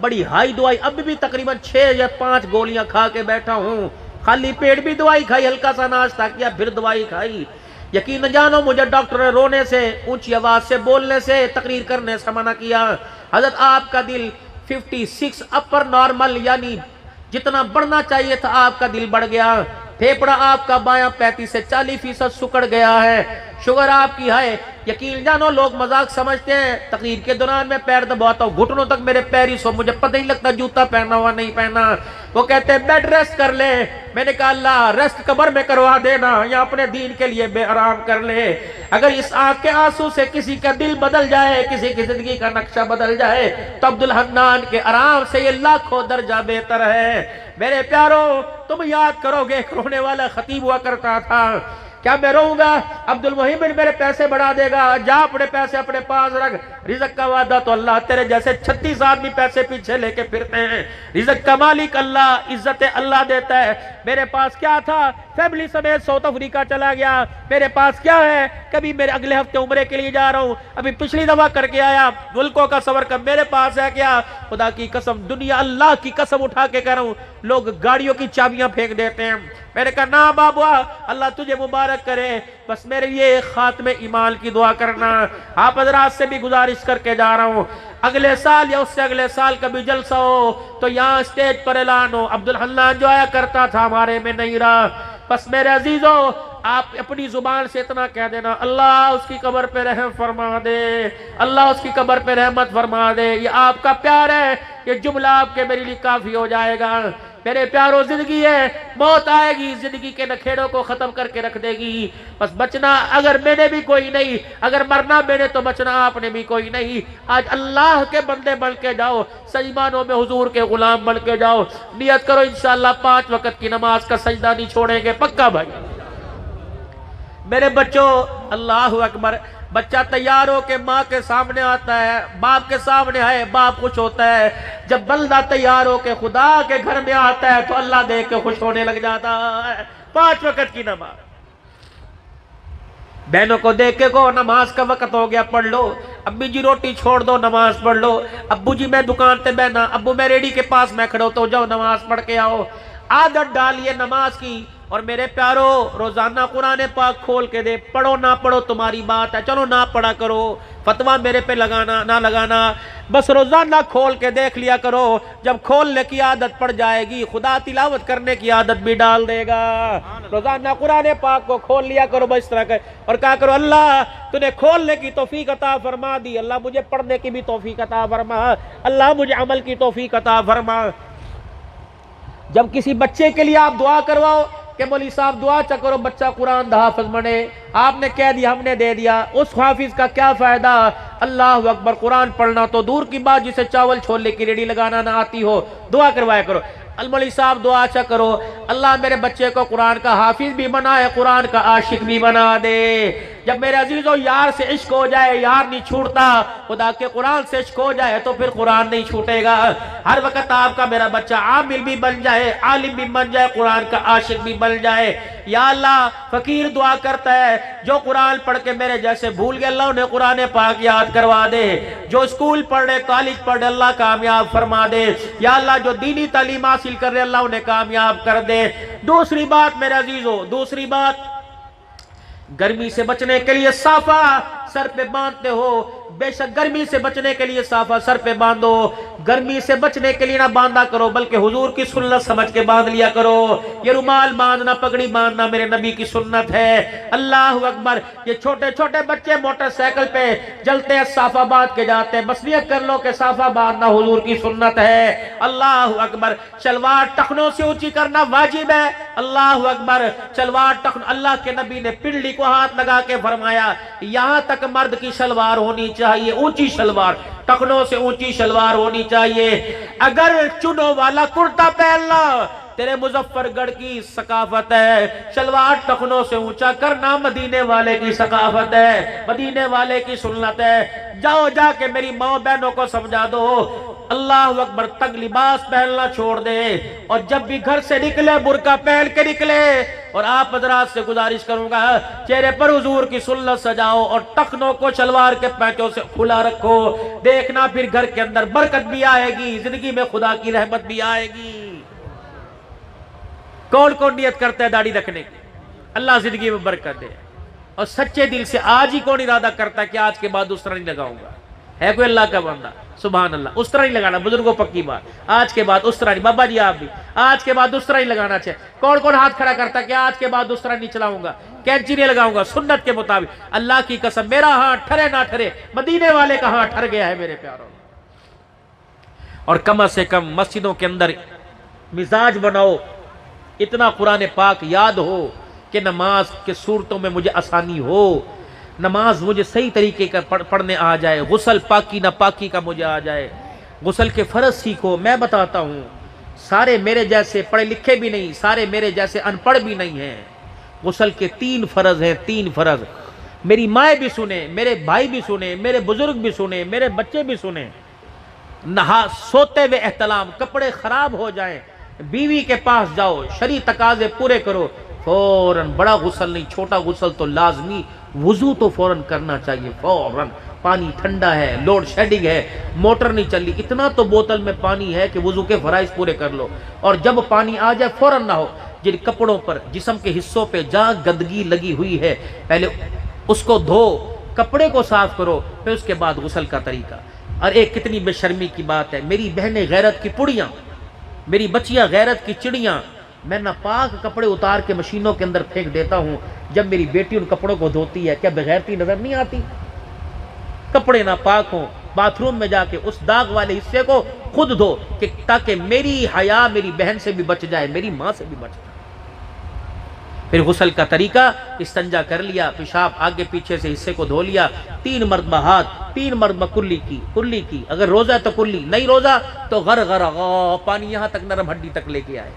बड़ी हाई दवाई, अभी भी तकरीबन 6 या 5 गोलियां खा के बैठा हूँ, खाली पेट भी दवाई खाई, हल्का सा नाश्ता किया, फिर दवाई खाई। यकीन न जानो, मुझे डॉक्टर ने रोने से, ऊंची आवाज से बोलने से, तकरीर करने से मना किया। हजरत आपका दिल 56 अपर नॉर्मल, यानी जितना बढ़ना चाहिए था आपका दिल बढ़ गया। फेफड़ा आपका बायां 35 से 40% सुकड़ गया है। शुगर आपकी है। यकीन जानो, लोग मजाक समझते हैं। तकरीर के दौरान मैं पैर दबाता हूँ, घुटनों तक मेरे पैर ही सो, मुझे पता ही लगता जूता पहना हुआ नहीं पहना। वो कहते हैं बेड रेस्ट कर ले। मैंने कहा अल्लाह रेस्ट कब्र में करवा देना, या अपने दीन के लिए बेआराम कर ले। अगर इस आंख के आंसू से किसी का दिल बदल जाए, किसी की जिंदगी का नक्शा बदल जाए, तो अब्दुल हन्नान के आराम से ये लाखों दर्जा बेहतर है। मेरे प्यारो, तुम याद करोगे, एक रोने वाला खतीब हुआ करता था, क्या मैं रहूंगा? अब्दुल मुहिम मेरे पैसे बढ़ा देगा, जा अपने पैसे अपने पास रख, रिज़्क़ का वादा तो अल्लाह, तेरे जैसे 36 आदमी पैसे पीछे लेके फिरते हैं। रिज़्क़ का मालिक अल्लाह, इज्जत अल्लाह देता है। मेरे पास क्या था? फैमिली समेत साउथ अफ्रीका चला गया। मेरे पास क्या है? कभी मेरे अगले हफ्ते उम्रे के लिए जा रहा हूँ, अभी पिछली दफा करके आया, मुल्कों का सवर कर। मेरे पास है क्या? खुदा की कसम, दुनिया अल्लाह की कसम उठा के कह रहा हूँ, लोग गाड़ियों की चाबियां फेंक देते हैं। मैंने कहा ना बाबा, अल्लाह तुझे मुबारक करे, बस मेरे लिए खात्मे ईमान की दुआ करना। आप हजरात से भी गुजारिश करके जा रहा हूँ, अगले साल या उससे अगले साल कभी जलसा हो तो यहाँ स्टेज पर ऐलान हो, अब्दुल हन्नान जो आया करता था हमारे में नहीं रहा। बस मेरे अजीजों, आप अपनी जुबान से इतना कह देना, अल्लाह उसकी कब्र पे रहम फरमा दे, अल्लाह उसकी कब्र पे रहमत फरमा दे। ये आपका प्यार है, ये जुमला आपके मेरे लिए काफी हो जाएगा। मेरे प्यारो, जिंदगी है, मौत आएगी, जिंदगी के नखेड़ों को खत्म करके रख देगी। बस बचना अगर मैंने भी कोई नहीं, अगर मरना मैंने तो बचना आपने भी कोई नहीं। आज अल्लाह के बंदे बन के जाओ, सही मानों में हुजूर के गुलाम बन के जाओ। नियत करो इंशाअल्लाह 5 वक्त की नमाज का सजदा नहीं छोड़ेंगे, पक्का भाई। मेरे बच्चों, अल्लाह अकबर। बच्चा तैयार हो के माँ के सामने आता है, बाप के सामने है, बाप खुश होता है। जब बंदा तैयार हो के खुदा के घर में आता है तो अल्लाह देख के खुश होने लग जाता है। 5 वक्त की नमाज, बहनों को देख के को नमाज का वक्त हो गया, पढ़ लो। अम्मी जी रोटी छोड़ दो, नमाज पढ़ लो। अब्बू जी मैं दुकान पे बहना, अब्बू मैं रेडी के पास मैं खड़ो, तो जाओ नमाज पढ़ के आओ। आदत डालिए नमाज की। और मेरे प्यारो, रोजाना कुरान पाक खोल के दे, पढ़ो ना पढ़ो तुम्हारी बात है, चलो ना पढ़ा करो, फतवा मेरे पे लगाना ना लगाना, बस रोजाना खोल के देख लिया करो। जब खोलने की आदत पड़ जाएगी, खुदा तिलावत करने की आदत भी डाल देगा। रोजाना कुरान पाक को खोल लिया करो बस इस तरह के, और कहा करो अल्लाह तूने खोलने की तौफीक अता फरमा दी, अल्लाह मुझे पढ़ने की भी तौफीक अता फरमा, अल्लाह मुझे अमल की तौफीक अता फरमा। जब किसी बच्चे के लिए आप दुआ करवाओ कि मौलवी साहब दुआ चा करो बच्चा कुरान दा हाफिज बने, आपने कह दिया हमने दे दिया, उस हाफिज का क्या फायदा? अल्लाह अकबर, कुरान पढ़ना तो दूर की बात, जिसे चावल छोले की रेडी लगाना ना आती हो, दुआ करवाया करो। मौलवी साहब दुआ अच्छा करो, अल्लाह मेरे बच्चे को कुरान का हाफिज भी बनाए, कुरान का आशिक भी बना दे। जब मेरे अजीजों यार से इश्क हो जाए, यार नहीं छूटता, खुदा के कुरान से इश्क हो जाए तो फिर कुरान नहीं छूटेगा। हर वक्त आपका मेरा बच्चा आमिल भी बन जाए, आलिम भी बन जाए, कुरान का आशिक भी बन जाए। या अल्लाह, फकीर दुआ करता है जो कुरान पढ़ के मेरे जैसे भूल गए, अल्लाह उन्हें कुरान पाक याद करवा दे। जो स्कूल पढ़ रहे, कॉलेज पढ़ रहे, अल्लाह कामयाब फरमा दे। या अल्लाह, जो दीनी तालीम हासिल कर रहे, अल्लाह उन्हें कामयाब कर दे। दूसरी बात मेरे अजीजों, दूसरी बात, गर्मी से बचने के लिए साफा सर पे बांधते हो, बेशक गर्मी से बचने के लिए साफा सर पे बांधो। गर्मी से बचने के लिए ना बांधा करो, बल्कि हुजूर की सुन्नत समझ के बांध लिया करो। ये रुमाल बांधना, पगड़ी बांधना मेरे नबी की सुन्नत है। अल्लाह अकबर। ये छोटे छोटे बच्चे मोटरसाइकिल पे चलते हैं, साफा बांध के जाते हैं। बस नियत कर लो कि साफा बांधना हुजूर की सुन्नत है। अल्लाह अकबर। शलवार टखनों से ऊंची करना वाजिब है। अल्लाह अकबर। शलवार टखन, अल्लाह के नबी ने पिंडली को हाथ लगा के फरमाया, यहां तक मर्द की शलवार होनी चाहिए, ऊंची शलवार, टखनों से ऊंची शलवार होनी चाहिए। अगर चुनो वाला कुर्ता पहनना तेरे मुजफ्फरगढ़ की सकाफत है, शलवार टखनों से ऊंचा करना मदीने वाले की सकाफत है, मदीने वाले की सुन्नत है। जाओ जाके मेरी माँ बहनों को समझा दो, अल्लाह अकबर, तंग लिबास पहनना छोड़ दे और जब भी घर से निकले बुर्का पहन के निकले। और आप हजरात से गुजारिश करूंगा, चेहरे पर हुजूर की सुन्नत सजाओ और टखनों को शलवार के पैचों से खुला रखो। देखना फिर घर के अंदर बरकत भी आएगी, जिंदगी में खुदा की रहमत भी आएगी। कौन कौन नियत करता है दाढ़ी रखने की, अल्लाह जिंदगी में बरकत दे। और सच्चे दिल से आज ही कौन इरादा करता है कि आज के बाद उस तरह नहीं लगाऊंगा? है कोई अल्लाह का बंदा? सुभान अल्लाह। उस तरह नहीं लगाना बुजुर्गों, पक्की बात। आज के बाद उस तरह नहीं, बाबा जी आप भी आज के बाद उस तरह नहीं लगाना चाहिए। कौन कौन हाथ खड़ा करता है कि आज के बाद उस तरह नहीं चलाऊंगा, कैंची नहीं लगाऊंगा, सुन्नत के मुताबिक? अल्लाह की कसम, मेरा हाथ ठरे ना ठरे, मदीने वाले का हाथ ठर गया है मेरे प्यारों। और कम से कम मस्जिदों के अंदर मिजाज बनाओ, इतना कुरान पाक याद हो कि नमाज के सूरतों में मुझे आसानी हो, नमाज मुझे सही तरीके का पढ़ने आ जाए, गुसल पाकी ना पाकी का मुझे आ जाए। गुसल के फ़र्ज सीखो। मैं बताता हूँ, सारे मेरे जैसे पढ़े लिखे भी नहीं, सारे मेरे जैसे अनपढ़ भी नहीं हैं। गुसल के 3 फ़र्ज हैं, 3 फ़र्ज। मेरी माएँ भी सुने, मेरे भाई भी सुने, मेरे बुजुर्ग भी सुने, मेरे बच्चे भी सुने। नहा सोते हुए एहतलाम, कपड़े खराब हो जाएं, बीवी के पास जाओ, शरी तकाजे पूरे करो, फौरन, बड़ा गुसल नहीं, छोटा गुसल तो लाजमी, वुजू तो फौरन करना चाहिए, फौरन। पानी ठंडा है, लोड शेडिंग है, मोटर नहीं चल रही, इतना तो बोतल में पानी है कि वुजू के फराइज पूरे कर लो। और जब पानी आ जाए फौरन नहाओ। जिन कपड़ों पर, जिस्म के हिस्सों पे जहाँ गंदगी लगी हुई है, पहले उसको धो, कपड़े को साफ करो, फिर उसके बाद गुसल का तरीका। और एक कितनी बेशर्मी की बात है, मेरी बहनें गैरत की पुड़ियाँ, मेरी बच्चियाँ गैरत की चिड़ियाँ, मैं नापाक कपड़े उतार के मशीनों के अंदर फेंक देता हूँ। जब मेरी बेटी उन कपड़ों को धोती है, क्या बेगैरती नजर नहीं आती? कपड़े नापाक हों, बाथरूम में जाके उस दाग वाले हिस्से को खुद धो, कि ताकि मेरी हया मेरी बहन से भी बच जाए, मेरी माँ से भी बच जाए। फिर गुसल का तरीका, इस्तंजा कर लिया, पेशाब आगे पीछे से हिस्से को धो लिया, 3 मरतबा हाथ, 3 मरतबा कुल्ली की। अगर रोजा है तो कुल्ली, नहीं रोजा तो गर पानी यहाँ तक नरम हड्डी तक लेके आए।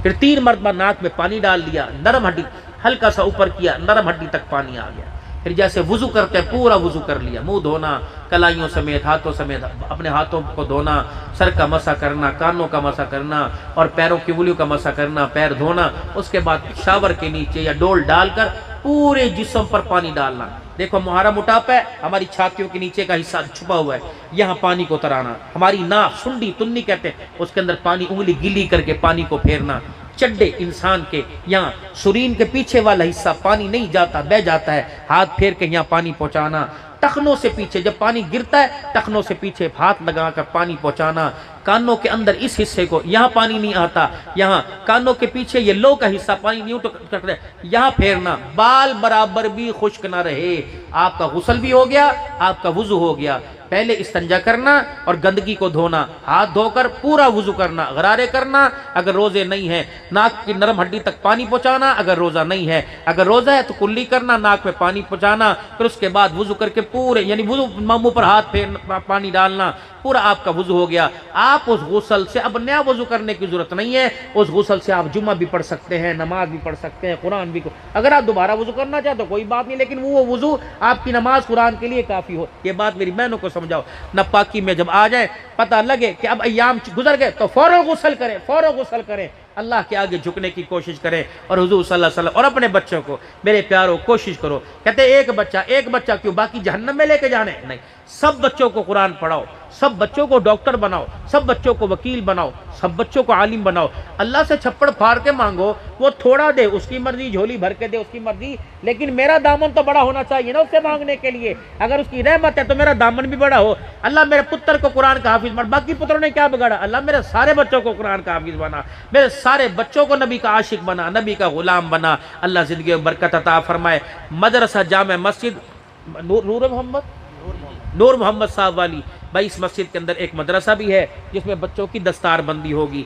फिर 3 मरतबा नाक में पानी डाल दिया, नरम हड्डी, हल्का सा ऊपर किया, नरम हड्डी तक पानी आ गया। फिर जैसे वुजू करते हैं पूरा वुजू कर लिया, मुंह धोना, कलाइयों समेत, हाथों समेत, अपने हाथों को धोना, सर का मसा करना, कानों का मसा करना और पैरों की उंगलियों का मसा करना, पैर धोना। उसके बाद शावर के नीचे या डोल डालकर पूरे जिस्म पर पानी डालना। देखो मुहारा मोटापा है, हमारी छातियों के नीचे का हिस्सा छुपा हुआ है, यहाँ पानी को तराना। हमारी नाक, सुंडी, तुन्नी कहते हैं, उसके अंदर पानी, उंगली गीली करके पानी को फेरना। चड्डे इंसान के यहाँ सुरीन के पीछे वाला हिस्सा पानी नहीं जाता, बह जाता है, हाथ फेर के यहाँ पानी पहुँचाना। टखनों से पीछे जब पानी गिरता है, टखनों से पीछे हाथ लगाकर पानी पहुँचाना। कानों के अंदर इस हिस्से को, यहाँ पानी नहीं आता, यहाँ कानों के पीछे ये लो का हिस्सा पानी नहीं उठ, यहाँ फेरना। बाल बराबर भी खुश्क ना रहे, आपका गुस्ल भी हो गया, आपका वुजू हो गया। पहले इस्तंजा करना और गंदगी को धोना, हाथ धोकर पूरा वुजू करना, गरारे करना अगर रोजे नहीं है, नाक की नरम हड्डी तक पानी पहुंचाना अगर रोजा नहीं है, अगर रोजा है तो कुल्ली करना, नाक में पानी पहुंचाना। फिर उसके बाद वुजू करके पूरे, यानी वुजू मुंह पर हाथ फेर पानी डालना, पूरा आपका वजू हो गया। आप उस गुसल से अब नया वजू करने की जरूरत नहीं है। उस गुसल से आप जुम्मा भी पढ़ सकते हैं, नमाज भी पढ़ सकते हैं, कुरान भी। अगर आप दोबारा वजू करना चाहते हो कोई बात नहीं, लेकिन वो वजू आपकी नमाज कुरान के लिए काफ़ी हो। ये बात मेरी बहनों को समझाओ। नापाकी में जब आ जाए, पता लगे कि अब अय्याम गुजर गए, तो फौरन गुसल करें, फौरन गुसल करें, अल्लाह के आगे झुकने की कोशिश करें। और हुजूर सल्लल्लाहु अलैहि वसल्लम और अपने बच्चों को, मेरे प्यारों, कोशिश करो। कहते एक बच्चा क्यों, बाकी जहन्नम में लेके जाने नहीं। सब बच्चों को कुरान पढ़ाओ, सब बच्चों को डॉक्टर बनाओ, सब बच्चों को वकील बनाओ, सब बच्चों को आलिम बनाओ। अल्लाह से छप्पड़ फाड़ के मांगो, वो थोड़ा दे, उसकी मर्जी, झोली भर के दे, उसकी मर्जी, लेकिन मेरा दामन तो बड़ा होना चाहिए ना उससे मांगने के लिए। अगर उसकी रहमत है तो मेरा दामन भी बड़ा हो। अल्लाह मेरे पुत्र को कुरान का हाफिज बना, बाकी पुत्रों ने क्या बिगाड़ा? अल्लाह मेरे सारे बच्चों को कुरान का हाफिज बना, मेरे सारे बच्चों को नबी का आशिक बना, नबी का गुलाम बना। अल्लाह जिंदगी में बरकत अता फरमाए। मदरसा जामे मस्जिद नूर मोहम्मद साहब वाली भाई, इस मस्जिद के अंदर एक मदरसा भी है जिसमें बच्चों की दस्तारबंदी होगी।